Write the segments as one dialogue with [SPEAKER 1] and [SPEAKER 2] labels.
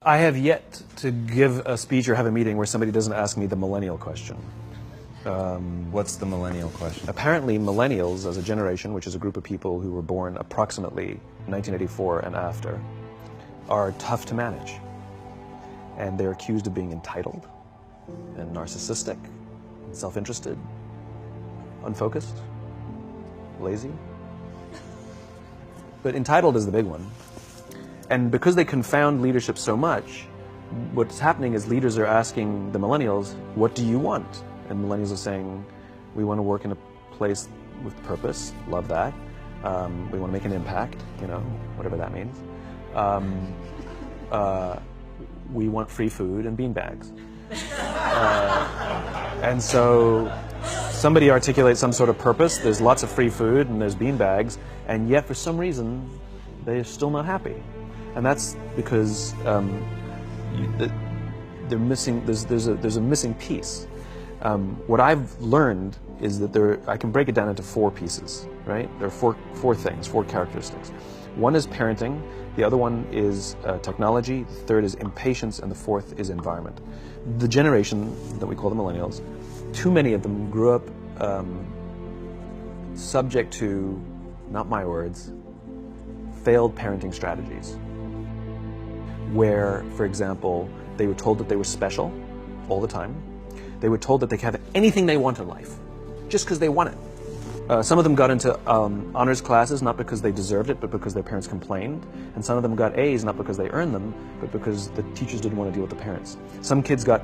[SPEAKER 1] I have yet to give a speech or have a meeting where somebody doesn't ask me the millennial question.
[SPEAKER 2] What's the millennial question?
[SPEAKER 1] Apparently, millennials as a generation, which is a group of people who were born approximately 1984 and after, are tough to manage. And they're accused of being entitled and narcissistic, and self-interested, unfocused, lazy. But entitled is the big one. And because they confound leadership so much, what's happening is leaders are asking the millennials, what do you want? And millennials are saying, we want to work in a place with purpose, love that. We want to make an impact, whatever that means. We want free food and beanbags. And so somebody articulates some sort of purpose, there's lots of free food and there's beanbags, and yet for some reason, they're still not happy. And that's because they're missing. There's a missing piece. What I've learned is that I can break it down into four pieces. Right? There are four things, four characteristics. One is parenting. The other one is technology. The third is impatience, and the fourth is environment. The generation that we call the millennials, too many of them grew up subject to, not my words, failed parenting strategies. Where, for example, they were told that they were special all the time. They were told that they could have anything they want in life, just because they want it. Some of them got into honors classes, not because they deserved it, but because their parents complained. And some of them got A's, not because they earned them, but because the teachers didn't want to deal with the parents. Some kids got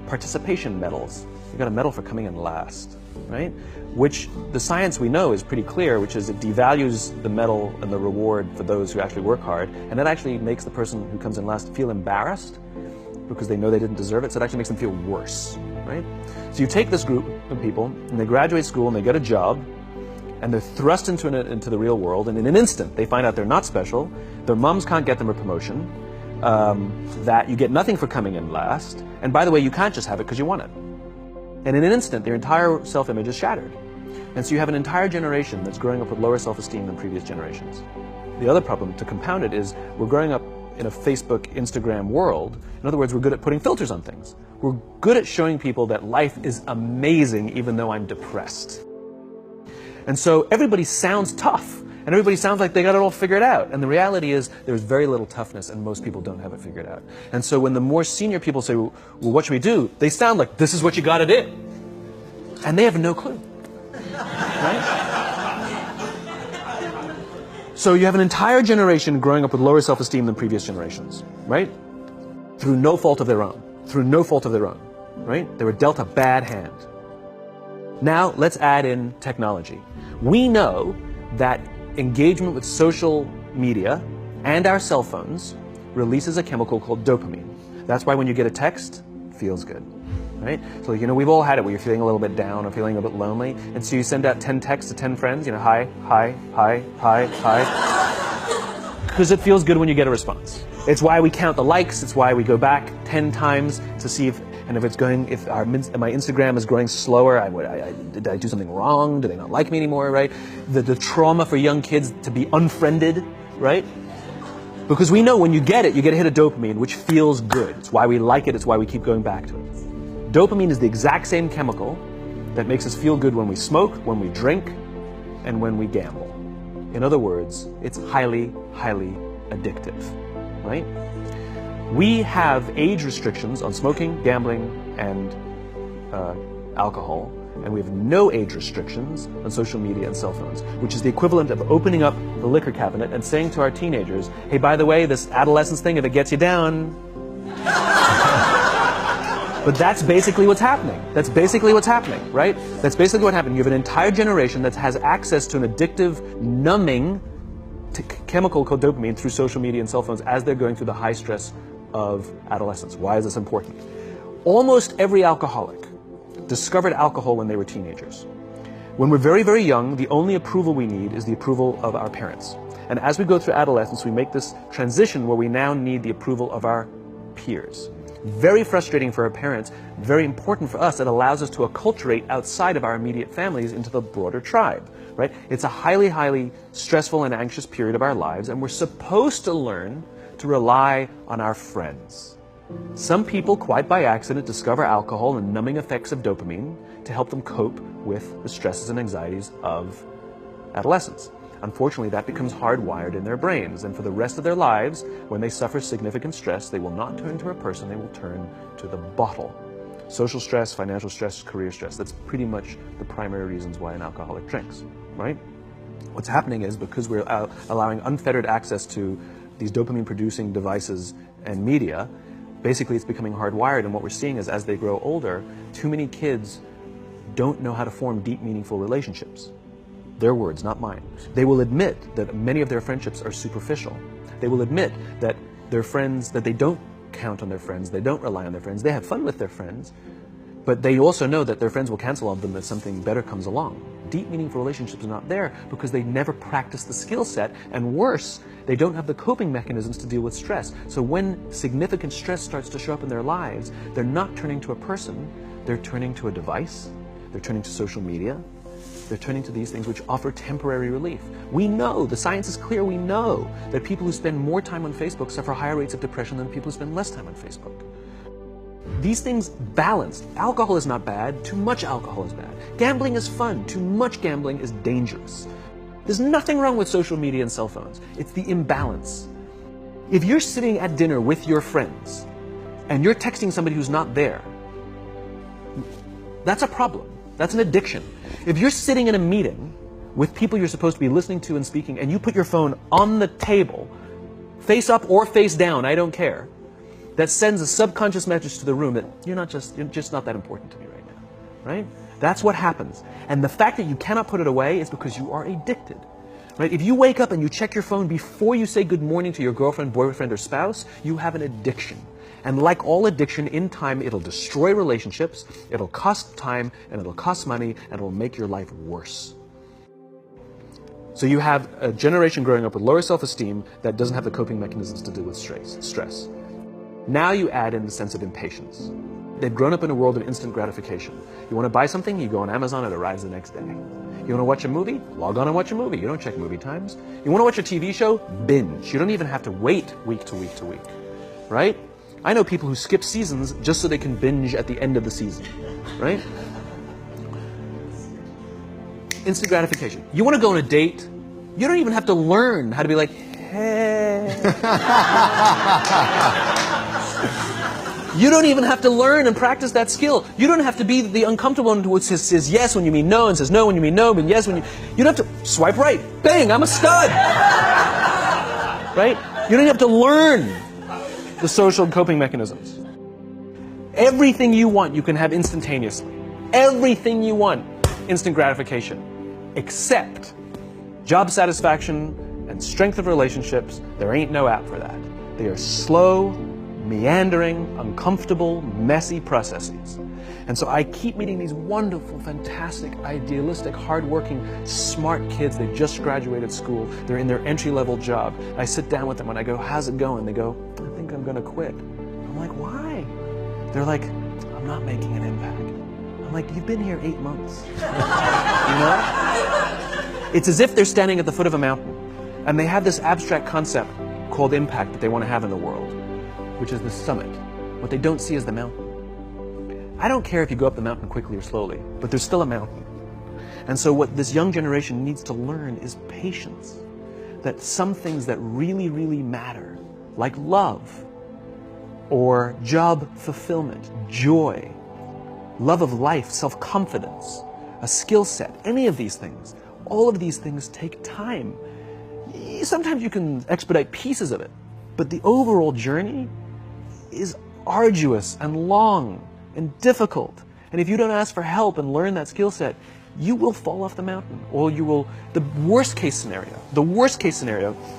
[SPEAKER 1] participation medals. You got a medal for coming in last, right? Which the science we know is pretty clear, which is it devalues the medal and the reward for those who actually work hard, and it actually makes the person who comes in last feel embarrassed because they know they didn't deserve it, so it actually makes them feel worse, right? So you take this group of people, and they graduate school, and they get a job, and they're thrust into the real world, and in an instant, they find out they're not special, their moms can't get them a promotion, that you get nothing for coming in last, and by the way, you can't just have it because you want it. And in an instant, their entire self-image is shattered. And so you have an entire generation that's growing up with lower self-esteem than previous generations. The other problem, to compound it, is we're growing up in a Facebook, Instagram world. In other words, we're good at putting filters on things. We're good at showing people that life is amazing even though I'm depressed. And so everybody sounds tough, and everybody sounds like they got it all figured out. And the reality is there's very little toughness, and most people don't have it figured out. And so when the more senior people say, well, what should we do? They sound like, this is what you got to do. And they have no clue. Right? So you have an entire generation growing up with lower self-esteem than previous generations, right? Through no fault of their own. Through no fault of their own, right? They were dealt a bad hand. Now let's add in technology. We know that engagement with social media and our cell phones releases a chemical called dopamine. That's why when you get a text, it feels good, right? So, we've all had it where you're feeling a little bit down or feeling a bit lonely, and so you send out 10 texts to 10 friends, hi, hi, hi, hi, hi, because it feels good when you get a response. It's why we count the likes, it's why we go back 10 times to see if my Instagram is growing slower, did I do something wrong? Do they not like me anymore, right? The trauma for young kids to be unfriended, right? Because we know when you get a hit of dopamine, which feels good. It's why we like it, it's why we keep going back to it. Dopamine is the exact same chemical that makes us feel good when we smoke, when we drink, and when we gamble. In other words, it's highly, highly addictive, right? We have age restrictions on smoking, gambling, and alcohol, and we have no age restrictions on social media and cell phones, which is the equivalent of opening up the liquor cabinet and saying to our teenagers, hey, by the way, this adolescence thing, if it gets you down... But that's basically what's happening. That's basically what's happening, right? That's basically what happened. You have an entire generation that has access to an addictive, numbing chemical called dopamine through social media and cell phones as they're going through the high stress of adolescence. Why is this important? Almost every alcoholic discovered alcohol when they were teenagers. When we're very, very young, the only approval we need is the approval of our parents. And as we go through adolescence, we make this transition where we now need the approval of our peers. Very frustrating for our parents, very important for us. It allows us to acculturate outside of our immediate families into the broader tribe, right? It's a highly, highly stressful and anxious period of our lives, and we're supposed to learn to rely on our friends. Some people, quite by accident, discover alcohol and numbing effects of dopamine to help them cope with the stresses and anxieties of adolescence. Unfortunately, that becomes hardwired in their brains, and for the rest of their lives, when they suffer significant stress, they will not turn to a person, they will turn to the bottle. Social stress, financial stress, career stress, that's pretty much the primary reasons why an alcoholic drinks, right? What's happening is, because we're allowing unfettered access to these dopamine-producing devices and media, basically it's becoming hardwired, and what we're seeing is, as they grow older, too many kids don't know how to form deep, meaningful relationships. Their words, not mine. They will admit that many of their friendships are superficial. They will admit that their friends, that they don't count on their friends, they don't rely on their friends, they have fun with their friends, but they also know that their friends will cancel on them if something better comes along. Deep, meaningful relationships are not there because they never practice the skill set, and worse, they don't have the coping mechanisms to deal with stress. So when significant stress starts to show up in their lives, they're not turning to a person, they're turning to a device, they're turning to social media, they're turning to these things which offer temporary relief. We know, the science is clear, we know that people who spend more time on Facebook suffer higher rates of depression than people who spend less time on Facebook. These things balance. Alcohol is not bad, too much alcohol is bad. Gambling is fun, too much gambling is dangerous. There's nothing wrong with social media and cell phones. It's the imbalance. If you're sitting at dinner with your friends and you're texting somebody who's not there, that's a problem. That's an addiction. If you're sitting in a meeting with people you're supposed to be listening to and speaking, and you put your phone on the table, face up or face down, I don't care, that sends a subconscious message to the room that you're just not that important to me right now, right? That's what happens. And the fact that you cannot put it away is because you are addicted, right? If you wake up and you check your phone before you say good morning to your girlfriend, boyfriend, or spouse, you have an addiction. And like all addiction, in time, it'll destroy relationships, it'll cost time, and it'll cost money, and it'll make your life worse. So you have a generation growing up with lower self-esteem that doesn't have the coping mechanisms to deal with stress. Now you add in the sense of impatience. They've grown up in a world of instant gratification. You want to buy something, you go on Amazon, it arrives the next day. You want to watch a movie? Log on and watch a movie. You don't check movie times. You want to watch a TV show? Binge. You don't even have to wait week to week to week, right? I know people who skip seasons just so they can binge at the end of the season, right? Instant gratification. You want to go on a date? You don't even have to learn how to be like, hey. You don't even have to learn and practice that skill. You don't have to be the uncomfortable one who says yes when you mean no, and says no when you mean no, but yes when you... You don't have to swipe right. Bang, I'm a stud. Right? You don't have to learn the social coping mechanisms. Everything you want, you can have instantaneously. Everything you want, instant gratification. Except job satisfaction and strength of relationships, there ain't no app for that. They are slow, meandering, uncomfortable, messy processes. And so I keep meeting these wonderful, fantastic, idealistic, hardworking, smart kids. They just graduated school. They're in their entry-level job. I sit down with them and I go, how's it going? They go, I think I'm going to quit. I'm like, why? They're like, I'm not making an impact. I'm like, you've been here 8 months. You know? It's as if they're standing at the foot of a mountain and they have this abstract concept called impact that they want to have in the world, which is the summit. What they don't see is the mountain. I don't care if you go up the mountain quickly or slowly, but there's still a mountain. And so what this young generation needs to learn is patience. That some things that really, really matter, like love, or job fulfillment, joy, love of life, self-confidence, a skill set, any of these things, all of these things take time. Sometimes you can expedite pieces of it, but the overall journey is arduous and long and difficult. And if you don't ask for help and learn that skill set, you will fall off the mountain, or you will, the worst case scenario,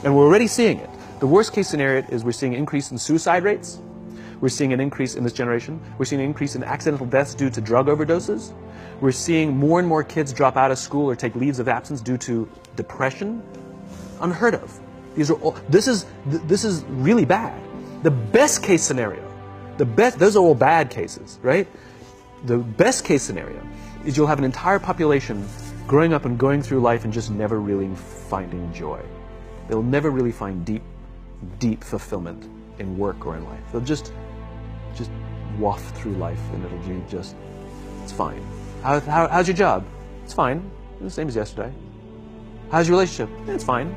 [SPEAKER 1] and we're already seeing it, the worst case scenario is we're seeing an increase in suicide rates, we're seeing an increase in this generation, we're seeing an increase in accidental deaths due to drug overdoses, we're seeing more and more kids drop out of school or take leaves of absence due to depression. Unheard of. These are all, this is really bad. The best case scenario, those are all bad cases, right? The best case scenario is you'll have an entire population growing up and going through life and just never really finding joy. They'll never really find deep, deep fulfillment in work or in life. They'll just waft through life, and it'll be just, it's fine. How's your job? It's fine. The same as yesterday. How's your relationship? It's fine.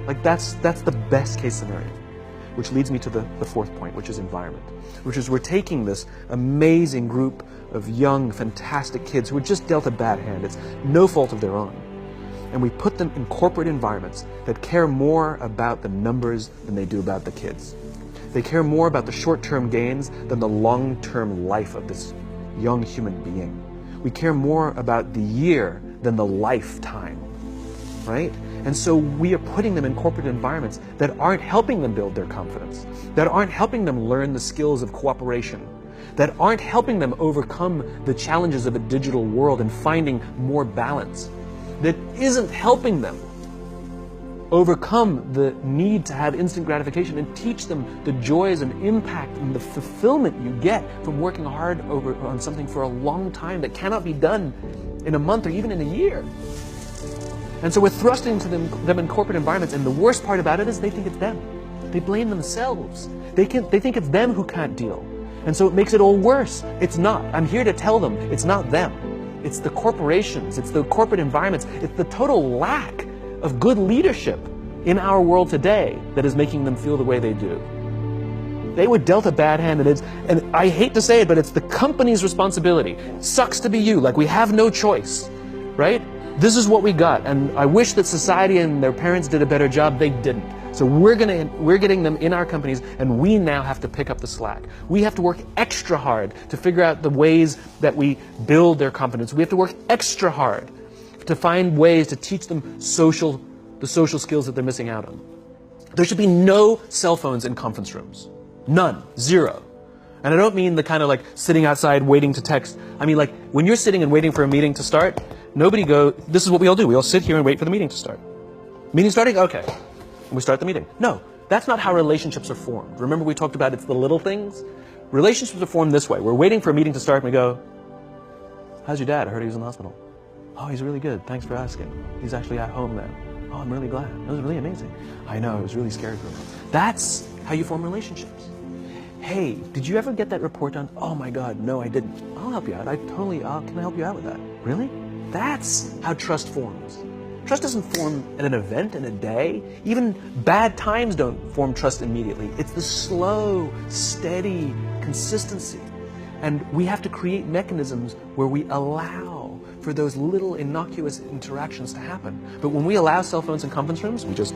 [SPEAKER 1] Like that's the best case scenario. Which leads me to the fourth point, which is environment. Which is we're taking this amazing group of young, fantastic kids who are just dealt a bad hand. It's no fault of their own. And we put them in corporate environments that care more about the numbers than they do about the kids. They care more about the short-term gains than the long-term life of this young human being. We care more about the year than the lifetime, right? And so we are putting them in corporate environments that aren't helping them build their confidence, that aren't helping them learn the skills of cooperation, that aren't helping them overcome the challenges of a digital world and finding more balance, that isn't helping them overcome the need to have instant gratification and teach them the joys and impact and the fulfillment you get from working hard on something for a long time that cannot be done in a month or even in a year. And so we're thrusting to them in corporate environments, and the worst part about it is they think it's them. They blame themselves. They think it's them who can't deal. And so it makes it all worse. It's not. I'm here to tell them it's not them. It's the corporations, it's the corporate environments, it's the total lack of good leadership in our world today that is making them feel the way they do. They were dealt a bad hand, and I hate to say it, but it's the company's responsibility. It sucks to be you, like we have no choice, right? This is what we got, and I wish that society and their parents did a better job. They didn't. So we're getting them in our companies, and we now have to pick up the slack. We have to work extra hard to figure out the ways that we build their confidence. We have to work extra hard to find ways to teach them the social skills that they're missing out on. There should be no cell phones in conference rooms. None. Zero. And I don't mean the kind of like sitting outside waiting to text. I mean like when you're sitting and waiting for a meeting to start, this is what we all do. We all sit here and wait for the meeting to start. Meeting starting? Okay. And we start the meeting. No, that's not how relationships are formed. Remember we talked about it's the little things? Relationships are formed this way. We're waiting for a meeting to start and we go, how's your dad? I heard he was in the hospital. Oh, he's really good. Thanks for asking. He's actually at home now. Oh, I'm really glad. That was really amazing. I know, it was really scary for him. That's how you form relationships. Hey, did you ever get that report done? Oh my God, no, I didn't. I'll help you out. Can I help you out with that? Really? That's how trust forms. Trust doesn't form in an event, in a day. Even bad times don't form trust immediately. It's the slow, steady consistency. And we have to create mechanisms where we allow for those little innocuous interactions to happen. But when we allow cell phones in conference rooms, we just,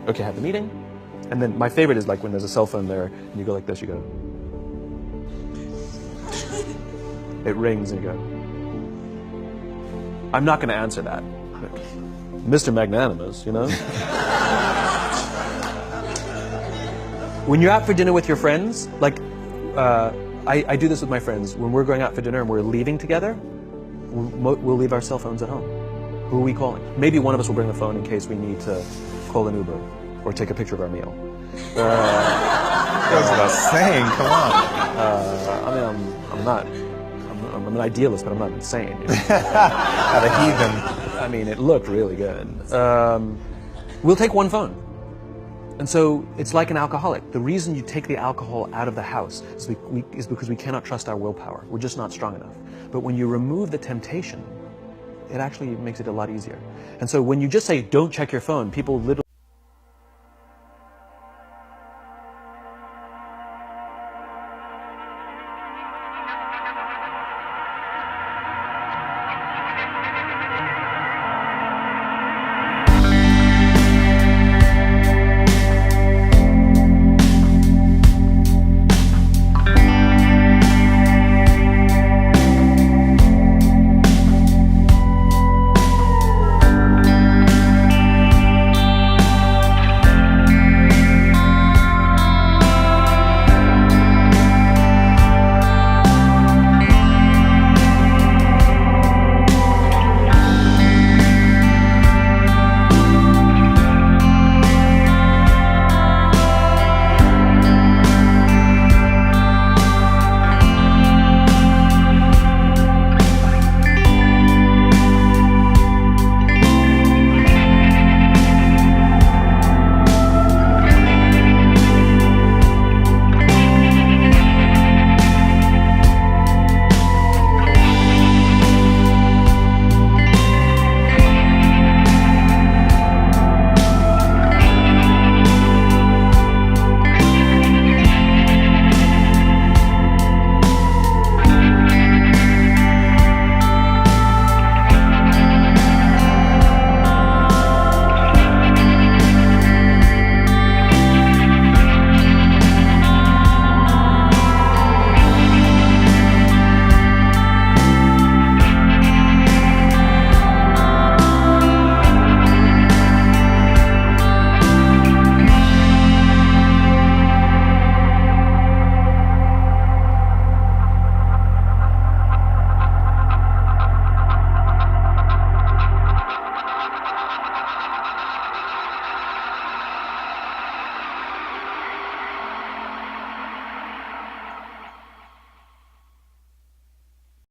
[SPEAKER 1] okay, have the meeting. And then my favorite is like when there's a cell phone there and you go like this, you go. It rings and you go. I'm not going to answer that. Mr. Magnanimous, you know? When you're out for dinner with your friends, like I do this with my friends. When we're going out for dinner and we're leaving together, we'll leave our cell phones at home. Who are we calling? Maybe one of us will bring the phone in case we need to call an Uber or take a picture of our meal.
[SPEAKER 2] Goes without saying, come on.
[SPEAKER 1] I'm an idealist, but I'm not insane. You know?
[SPEAKER 2] Not a heathen.
[SPEAKER 1] I mean, it looked really good. We'll take one phone. And so it's like an alcoholic. The reason you take the alcohol out of the house is because we cannot trust our willpower. We're just not strong enough. But when you remove the temptation, it actually makes it a lot easier. And so when you just say, don't check your phone, people literally